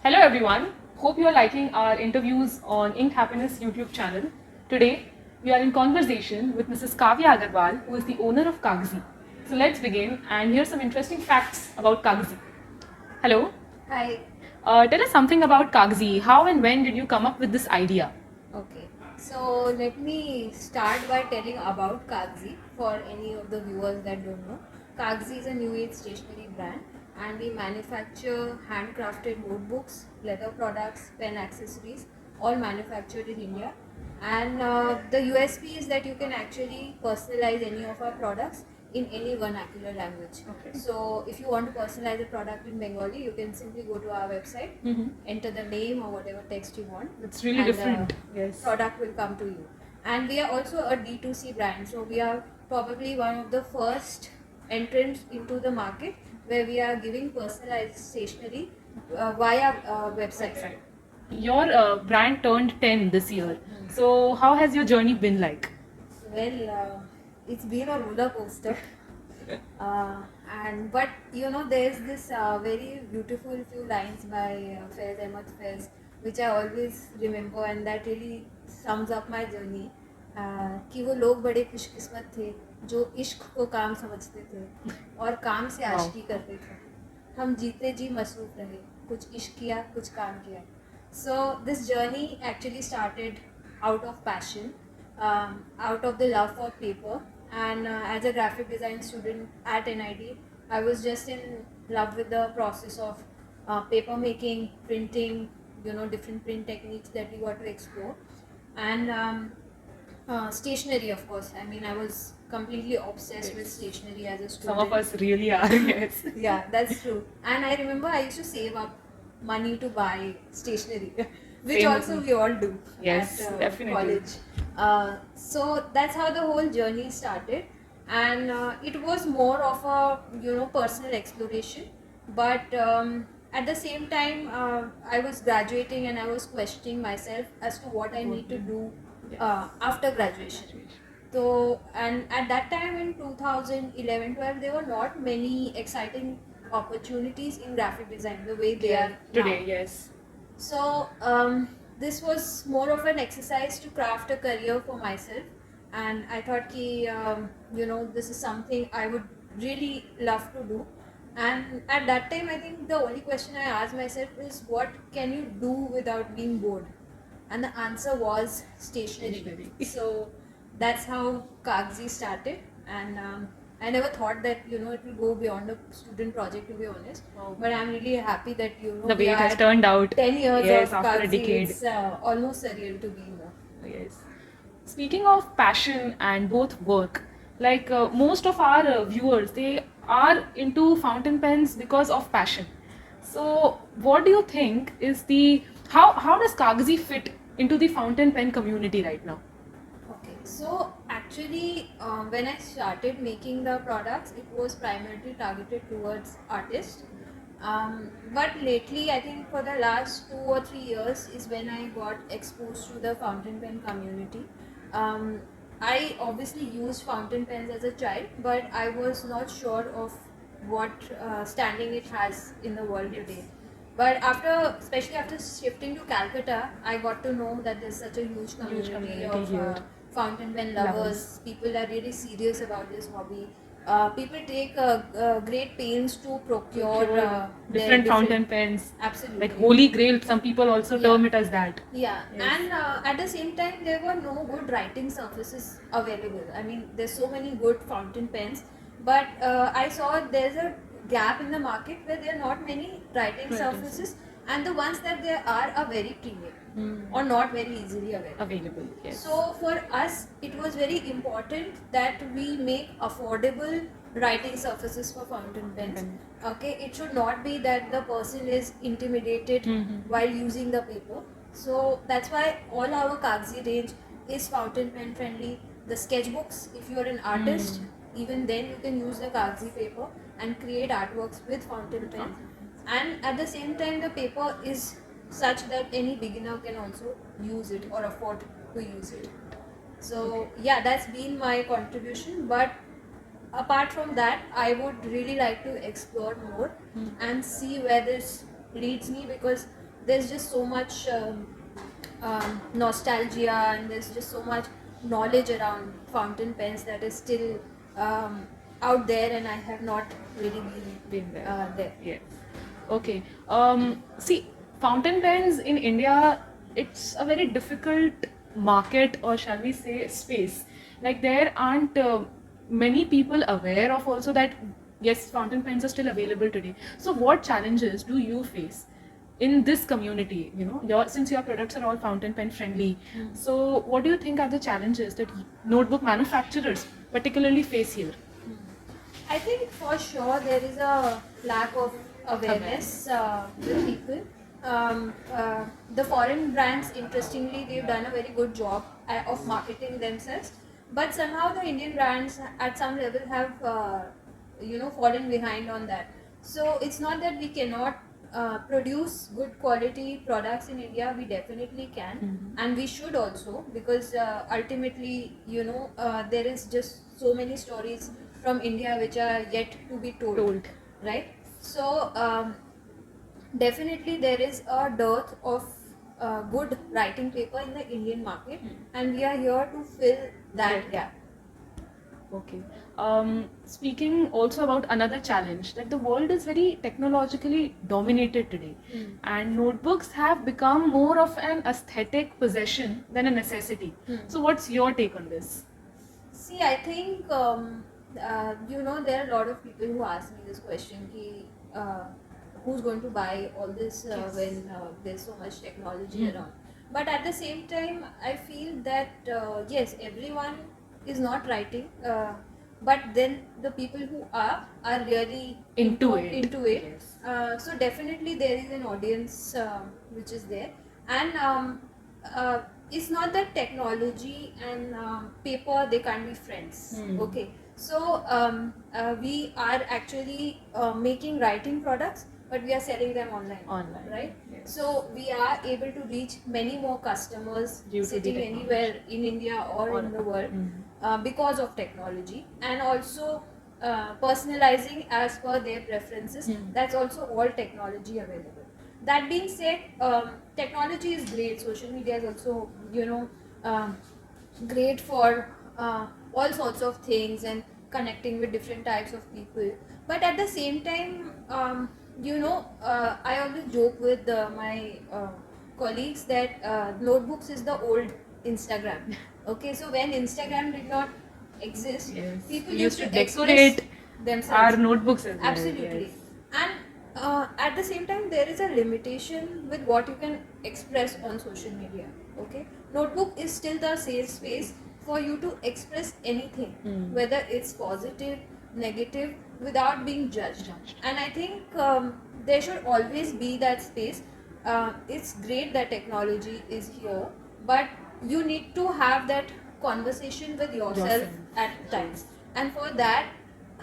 Hello everyone, hope you are liking our interviews on Inked Happiness YouTube channel. Today, we are in conversation with Mrs. Kavya Agarwal, who is the owner of Kaagazi. So let's begin and hear some interesting facts about Kaagazi. Hello, Hi. tell us something about Kaagazi. How and when did you come up with this idea? Okay. So let me start by telling about Kaagazi for any of the viewers that don't know. Kaagazi is a new age stationery brand and we manufacture handcrafted notebooks, leather products, pen accessories, all manufactured in India. And the USP is that you can actually personalize any of our products in any vernacular language. Okay. So if you want to personalize a product in Bengali, you can simply go to our website, enter the name or whatever text you want. It's really and different. the Yes. product will come to you. And we are also a D2C brand, so we are probably one of the first entrants into the market where we are giving personalized stationery via website. Your brand turned 10 this year. So how has your journey been like? Well, it's been a roller coaster. But you know, there's this very beautiful few lines by Faiz Ahmad Faiz, which I always remember, and that really sums up my journey. कि वो लोग बड़े खुशकिस्मत थे जो इश्क को काम समझते थे और काम से आशिकी करते थे. हम जीते जी मसरूफ रहे, कुछ इश्क किया, कुछ काम किया. So this journey actually started out of passion, out of the love for paper. And as a graphic design student at NIT, I was just in love with the process of paper making, printing, different print techniques that we got to explore. And stationery, of course. I mean, I was completely obsessed with stationery as a student. Some of us really are, yes. Yeah, that's true. And I remember I used to save up money to buy stationery, which Same also with me. we all do Yes, at definitely. college. So that's how the whole journey started, and it was more of a personal exploration. But at the same time, I was graduating and I was questioning myself as to what I need to do after graduation. So, and at that time in 2011-12, there were not many exciting opportunities in graphic design the way they are Today, now. yes. So this was more of an exercise to craft a career for myself, and I thought ki this is something I would really love to do. And at that time, I think the only question I asked myself is, what can you do without being bored? And the answer was stationery. So that's how Kaagazi started, and I never thought that it will go beyond a student project, to be honest. Wow. But I'm really happy that The way we it has are turned out. 10 years Yes, of after a Kaagazi. decade. It's almost surreal to be here. Yes. Speaking of passion and both work, like most of our viewers, they are into fountain pens because of passion. So, what do you think is the how does Kaagazi fit into the fountain pen community right now? Okay, so actually, when I started making the products, it was primarily targeted towards artists. But lately, I think for the last 2 or 3 years is when I got exposed to the fountain pen community. Um, I obviously used fountain pens as a child, but I was not sure of what standing it has in the world today. But especially after shifting to Calcutta, I got to know that there's such a huge community of here. fountain pen Lovers. lovers. People are really serious about this hobby. People take great pains to procure their different fountain pens. Absolutely. Like Holy Grail, some people also term it as that. Yeah, Yes. and at the same time, there were no good writing surfaces available. I mean, there's so many good fountain pens, but I saw there's a gap in the market where there are not many writing surfaces, and the ones that there are very premium or not very easily Available, yes. So for us, it was very important that we make affordable writing surfaces for fountain pens. Okay, it should not be that the person is intimidated while using the paper. So that's why all our Kaagazi range is fountain pen friendly. The sketchbooks, if you are an artist, even then you can use the Kaagazi paper and create artworks with fountain pens. And at the same time, the paper is such that any beginner can also use it or afford to use it. So yeah, that's been my contribution. But apart from that, I would really like to explore more and see where this leads me, because there's just so much nostalgia, and there's just so much knowledge around fountain pens that is still out there, and I have not really Been there. there. Yes. Okay. See, fountain pens in India, it's a very difficult market, or shall we say, space. Like there aren't many people aware of also that yes, fountain pens are still available today. So what challenges do you face in this community? You know, since your products are all fountain pen friendly. So what do you think are the challenges that notebook manufacturers particularly face here? I think for sure there is a lack of awareness with people. The foreign brands, interestingly, they've done a very good job of marketing themselves, but somehow the Indian brands at some level have, fallen behind on that. So it's not that we cannot produce good quality products in India. We definitely can, and we should also, because ultimately, there is just so many stories from India which are yet to be told. Right? So definitely there is a dearth of good writing paper in the Indian market, and we are here to fill that gap. Okay. Speaking also about another challenge, that the world is very technologically dominated today, and notebooks have become more of an aesthetic possession than a necessity. So, what's your take on this? See, I think there are a lot of people who ask me this question: who's going to buy all this when there's so much technology around? But at the same time, I feel that yes, everyone is not writing, but then the people who are really Into it. Yes. So definitely there is an audience which is there, and it's not that technology and paper, they can't be friends. Okay, so we are actually making writing products, but we are selling them online, right? Yes. So we are able to reach many more customers Due to the sitting technology. anywhere in India or in the world because of technology, and also personalizing as per their preferences. That's also all technology available. That being said, technology is great. Social media is also, um, great for all sorts of things and connecting with different types of people. But at the same time, I always joke with my colleagues that notebooks is the old Instagram. Okay, so when Instagram did not exist, Yes. people We used to express decorate themselves. our notebooks as well. Absolutely. Yes. And at the same time, there is a limitation with what you can express on social media. Okay, notebook is still the safe space for you to express anything, whether it's positive, negative, without being judged. And I think there should always be that space. It's great that technology is here, but you need to have that conversation with yourself at times. And for that,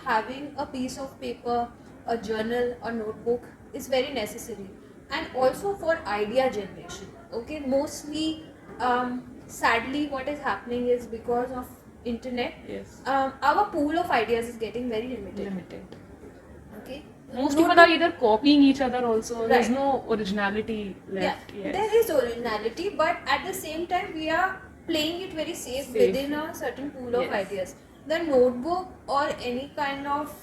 having a piece of paper, a journal, a notebook is very necessary. And also for idea generation. Okay, mostly, sadly, what is happening is because of internet, Yes. our pool of ideas is getting very limited. Okay, Most people are either copying each other also. There's Right. no originality left. Yeah, there is originality, but at the same time, we are playing it very safe within a certain pool of Yes. ideas. The notebook or any kind of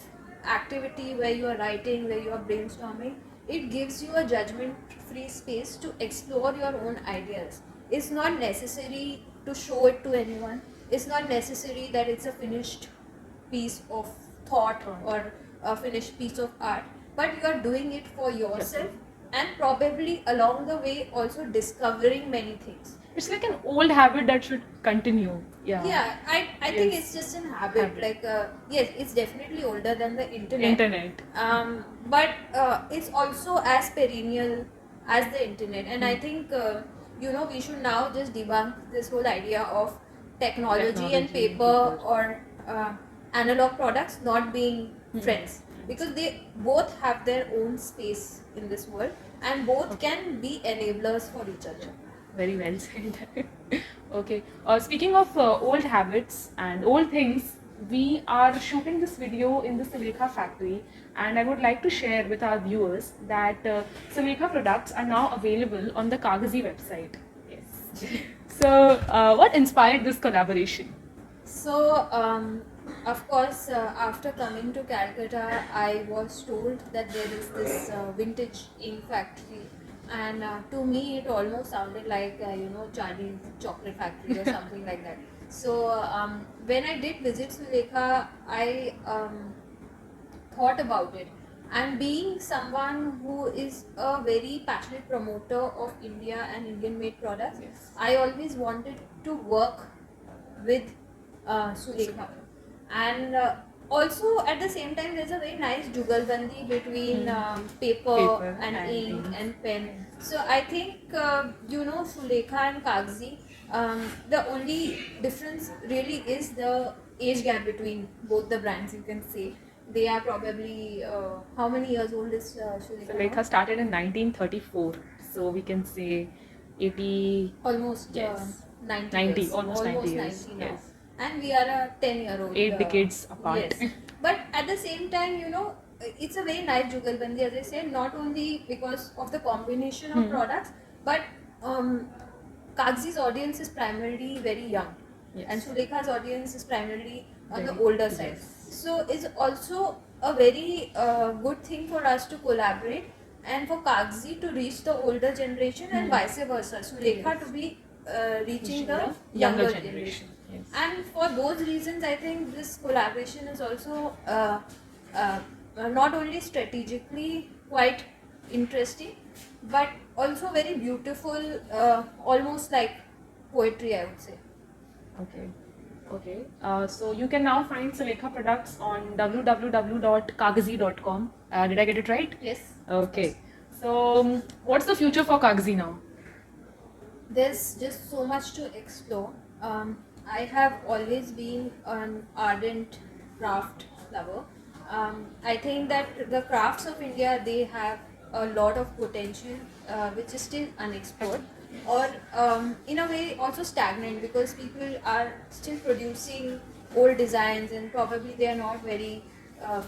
activity where you are writing, where you are brainstorming, it gives you a judgment-free space to explore your own ideas. It's not necessary to show it to anyone. It's not necessary that it's a finished piece of thought or a finished piece of art, but you are doing it for yourself, and probably along the way also discovering many things. It's like an old habit that should continue. Yeah, I think Yes. it's just an habit. Like yes, it's definitely older than the Internet. but it's also as perennial as the internet. And I think we should now just debunk this whole idea of technology and paper or analog products not being friends, because they both have their own space in this world, and both can be enablers for each other. Very well said. Okay. Speaking of old habits and old things, we are shooting this video in the Sulekha factory, and I would like to share with our viewers that Sulekha products are now available on the Kaagazi website. Yes. So, what inspired this collaboration? So, of course, after coming to Calcutta, I was told that there is this vintage ink factory, and to me, it almost sounded like Charlie's chocolate factory or something like that. So, when I did visit Sulekha, I thought about it. And being someone who is a very passionate promoter of India and Indian made products, Yes. I always wanted to work with Sulekha. And also at the same time, there's a very nice jugalbandi between paper, Paper and and ink ink. and pen. So I think Sulekha and Kaagazi. The only difference really is the age gap between both the brands. You can say they are probably how many years old is Sulekha? Sulekha started in 1934, so we can say 80. Almost Yes. 90 90, years. almost 90 years, 90 now. yes. And we are a 10-year-old. 8 decades apart. Yes. But at the same time, it's a very nice jugalbandi, as I said, not only because of the combination of products, but Kaagzi's audience is primarily very young. Yes. And Sulekha's audience is primarily on the Very- older side. yes. So it's also a very good thing for us to collaborate and for Kaagzi to reach the older generation and vice versa. Sulekha to be reaching the younger generation. Yes. And for those reasons, I think this collaboration is also uh, not only strategically quite interesting, but also very beautiful, almost like poetry, I would say. Okay. Okay. So you can now find Sulekha products on www.kaagazi.com. Did I get it right? Yes. Okay. So, what's the future for Kaagazi now? There's just so much to explore. I have always been an ardent craft lover. I think that the crafts of India, they have a lot of potential which is still unexplored, or in a way also stagnant, because people are still producing old designs and probably they are not very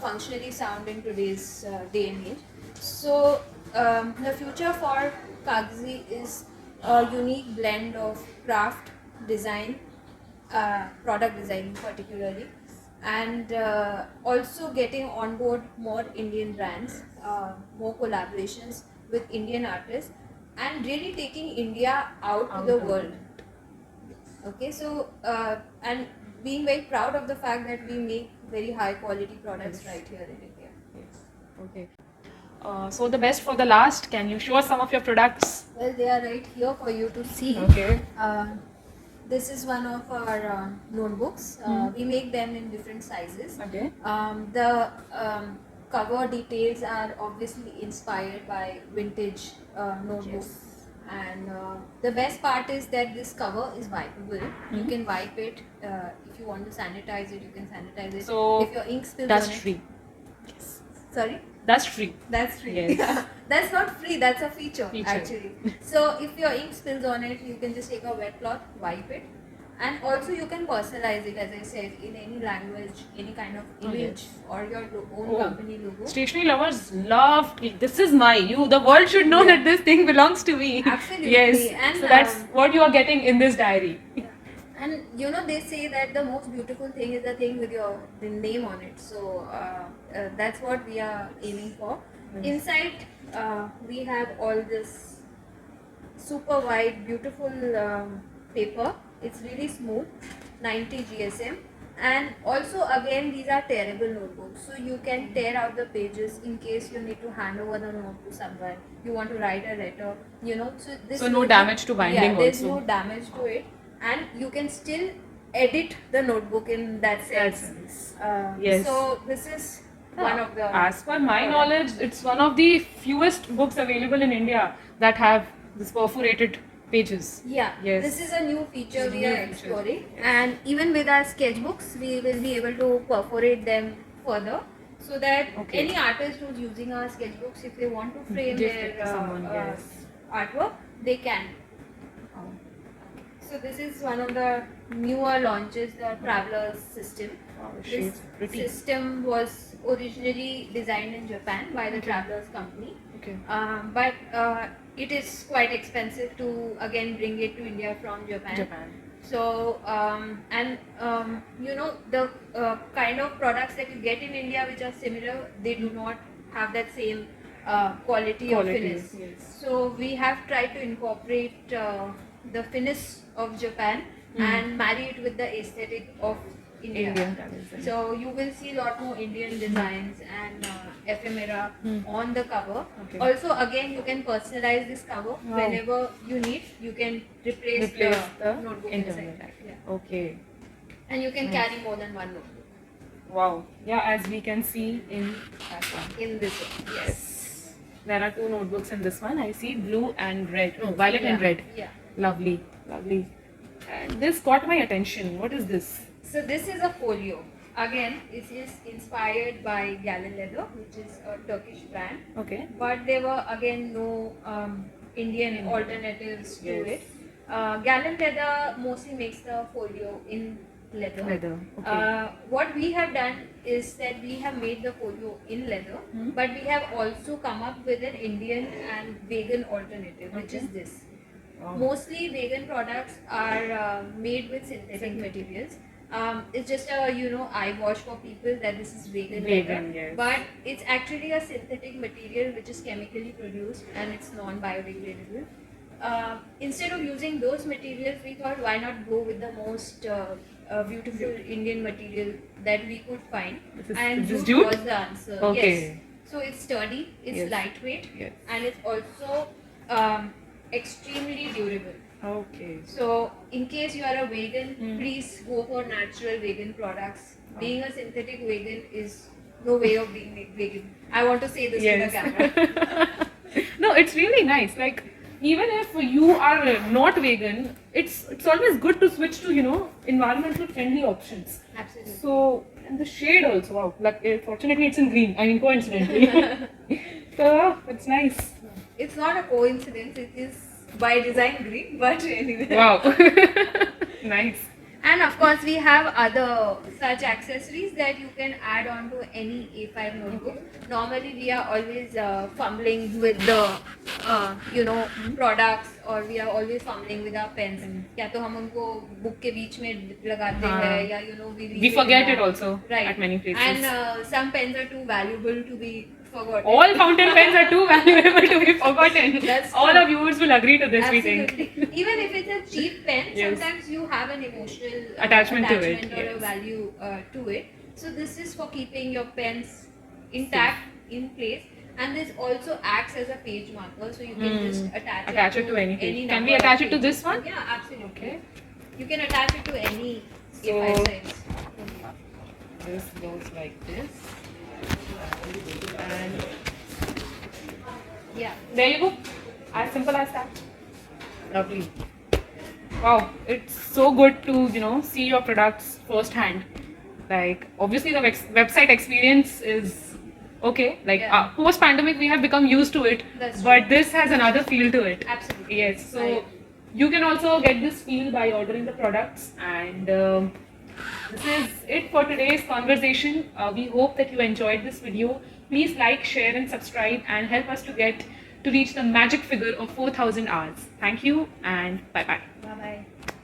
functionally sound in today's day and age. So the future for Kaagzi is a unique blend of craft, design, product design particularly, and also getting on board more Indian brands, more collaborations with Indian artists, and really taking India out to the world. Okay, so and being very proud of the fact that we make very high quality products right here in India. Yes. Okay. So the best for the last. Can you show us some of your products? Well, they are right here for you to see. Okay. This is one of our notebooks. We make them in different sizes. Okay. The cover details are obviously inspired by vintage notebooks. And the best part is that this cover is wipeable. You can wipe it. If you want to sanitize it, you can sanitize it. So if your ink spills that's on it, free. sorry. That's free. That's free. Yes. That's not free, that's a feature, Feature. actually. So if your ink spills on it, you can just take a wet cloth, wipe it. And also you can personalize it, as I said, in any language, any kind of image, or your own company logo. Stationery lovers love. This is my you. The world should know that this thing belongs to me. Absolutely. Yes. And, so that's what you are getting in this diary. And they say that the most beautiful thing is the thing with the name on it. So that's what we are aiming for. Inside, we have all this super wide, beautiful paper. It's really smooth, 90 GSM. And also, again, these are tearable notebooks. So you can tear out the pages in case you need to hand over the note to someone. You want to write a letter. So no damage to binding. Yeah, there's also. no damage to it. And you can still edit the notebook in that sense. Yes. So this is one of the. As per my knowledge, it's one of the fewest books available in India that have this perforated pages. Yeah. Yes. This is a new feature we new are feature. exploring, and even with our sketchbooks, we will be able to perforate them further, so that any artist who's using our sketchbooks, if they want to frame Gift it their to someone, artwork, they can. So this is one of the newer launches, the Traveler's system. Wow, the This shade's pretty. system was originally designed in Japan by the Okay. Traveler's company, Okay. but it is quite expensive to again bring it to India from Japan. Japan. So you know, the kind of products that you get in India which are similar, they do not have that same quality of Quality, finish. yes. So we have tried to incorporate the finish of Japan and marry it with the aesthetic of India. That is it. So you will see a lot more Indian designs and ephemera on the cover. Okay. Also, again, you can personalize this cover Wow. whenever you need. You can replace the notebook internal inside. tag. Yeah. Okay. And you can Nice. carry more than one notebook Wow. Yeah, as we can see in that one. in this one. Yes. There are two notebooks in this one. I see blue and red. No, violet and Yeah. red. Yeah. Lovely. Lovely. And this got my attention. What is this? So this is a folio. Again, it is inspired by Gallon Leather, which is a Turkish brand. Okay. But there were again no Indian alternatives to Yes. it. Gallon Leather mostly makes the folio in leather. Leather. Okay. What we have done is that we have made the folio in leather, but we have also come up with an Indian and vegan alternative, which is this. Wow. Mostly vegan products are made with synthetic materials. It's just a eye wash for people that this is vegan Vegan, leather. yes. But it's actually a synthetic material which is chemically produced and it's non-biodegradable. Instead of using those materials, we thought why not go with the most beautiful Indian material that we could find, and this is jute jute? was the answer. Okay. Yes. So it's sturdy, it's Yes. lightweight, Yes. and it's also extremely durable. Okay. So, in case you are a vegan, please go for natural vegan products. Being a synthetic vegan is no way of being vegan. I want to say this to the camera. No, it's really nice. Like, even if you are not vegan, it's always good to switch to environmental friendly options. Absolutely. So, and the shade also. Wow. Like, fortunately, it's in green. I mean, coincidentally. So it's nice. It's not a coincidence. It is by design green, but anyway. Wow. Nice. And of course, we have other such accessories that you can add on to any A5 notebook. Normally, we are always fumbling with the, products, or we are always fumbling with our pens. या तो हम उनको book के बीच में लगाते हैं, या We forget it also right. at many places. And some pens are too valuable to be forgotten. All fountain pens are too valuable to be forgotten. That's All true. our viewers will agree to this, we Absolutely. think. Even if it's a cheap pen, Yes. sometimes you have an emotional Attachment to it, or a yes. value to it. So this is for keeping your pens intact, in place. And this also acts as a page marker, so you can just Attach it to any page. Can we number of attach it to pages. this one? Yeah, absolutely. Okay. You can attach it to any So- A5 size. This goes like this. And Yeah. there you go. As simple as that. Lovely. Wow, it's so good to see your products firsthand. Like, obviously the website experience is okay. Like, Yeah. post-pandemic we have become used to it. That's But true. this has another feel to it. Absolutely. Yes, so Right. you can also get this feel by ordering the products. And this is it for today's conversation. We hope that you enjoyed this video. Please like, share and subscribe and help us to reach the magic figure of 4,000 hours. Thank you and bye-bye. Bye bye.